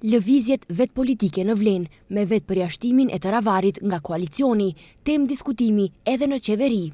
Lëvizjet vetë politike në Vlenë, me vetë përjashtimin e Taravarit nga koalicioni, temë diskutimi edhe në qeveri.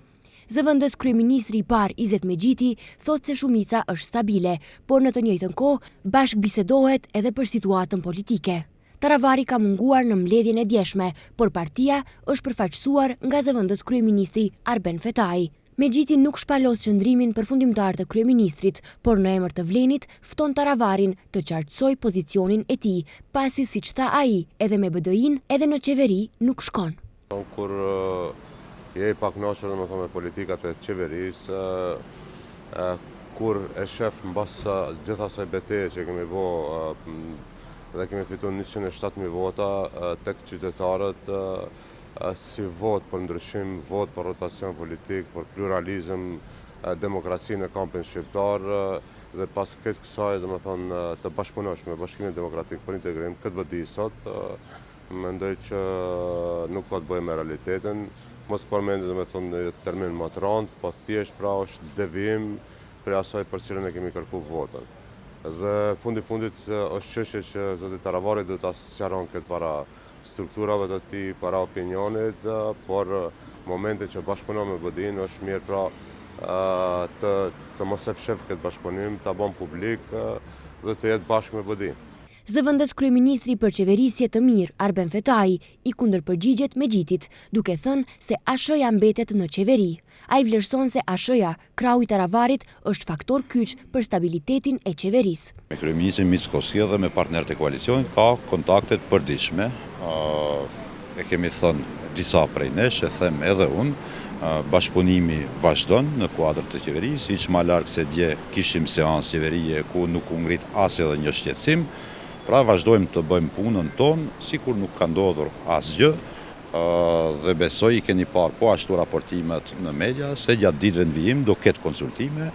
Zëvendës kryeministri I parë Izet Mexhiti thotë se shumica është stabile, por në të njëjtën kohë bashk bisedohet edhe për situatën politike. Taravari ka munguar në mbledhjen e djeshme, por partia është përfaqësuar nga zëvendës kryeministri Arben Fetai. Mexhiti nuk shpalos qëndrimin përfundimtar të kryeministrit, por në emër të Vlenit fton Taravarin të qartësoj pozicionin e tij, pasi siç tha ai, edhe me BDI-n, edhe në qeveri nuk shkon. Kur je I pakënaqur me politikat e qeverisë, kur e shef mbas gjithë asaj betejë që kemi bërë dhe kemi fituar 107.000 vota tek qytetarët, si vot për ndryshim, vot për rotacion politik, për pluralizëm, demokraci në kampin shqiptar dhe pas këtë kësaj të bashkëpunosh me Bashkimin Demokratik për Integrim, këtë BDI sot, mendoj që nuk ka të bëjë me realitetin, mos përmendet në termin më të rënd, po thjesht pra është devijim për asaj për cilën e kemi kërkuar votën. Dhe fundit është çështje që zoti Taravari duhet ta sqaron këtë para strukturave të tij, para opinionit, por momentin që bashkëpunon me BDI-n është mirë pra të mos e fshef këtë bashkëpunim, ta bën publik dhe të jetë bashkë me BDI-n. Zëvendës kryeministri për qeverisje të mirë, Arben Fetai, I kundërpërgjigjet Mexhitit, duke thënë se ASH-ja mbetet në qeveri. Ai vlerëson se ASH-ja, krahu I Taravarit, është faktor kyç për stabilitetin e qeverisë. Me kryeministrin Mickoski dhe me partnerët e koalicionit ka kontakte të përditshme. E kemi thënë disa prej nesh, e them edhe unë, bashkëpunimi vazhdon në kuadër të qeverisë, hiç më larg se dje kishim seancë qeverie ku nuk u ngrit as edhe një shqetësim. Pra vazhdojmë të bëjmë punën tonë, sikur nuk ka ndodhur asgjë, dhe besoj I keni parë po ashtu raportimet në media, se gjatë ditëve në vijim do ketë konsultime,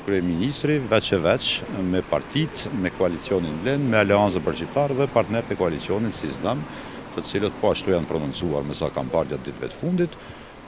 kryeministri veç e veç me partit, me koalicionin Vlenë, me Aleancën për Shqiptarë dhe partnerët e koalicionit si SDAM, të cilët po ashtu janë prononcuar me sa kam parë gjatë ditëve të fundit,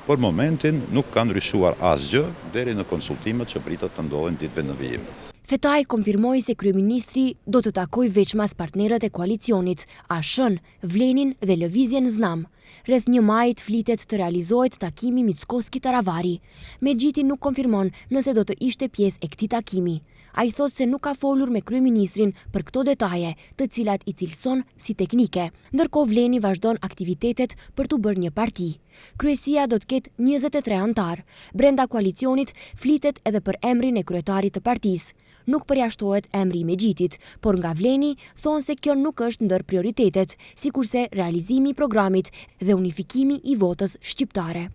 për momentin nuk ka ndryshuar asgjë deri në konsultimet që pritet të ndodhin ditëve në vijim. Fetai konfirmoi se kryeministri do të takojë veçmas partnerët e koalicionit, ASH-n, Vlenin dhe Lëvizjen Znam. Rreth 1 majit flitet të realizohet takimi Mickoski-Taravari. Mexhiti nuk konfirmon nëse do të ishte pjesë e këtij takimi. Ai thotë se nuk ka folur me kryeministrin për këto detaje, të cilat I cilëson si teknike, ndërkohë Vleni vazhdon aktivitetet për t'u bërë një parti. Kryesia do të ketë 23 antar. Brenda koalicionit flitet edhe për emrin e kryetarit të partisë. Nuk përjashtohet emri I Mexhitit, por nga Vleni thonë se kjo nuk është ndër prioritetet, sikurse realizimi I programit dhe unifikimi I votës shqiptare.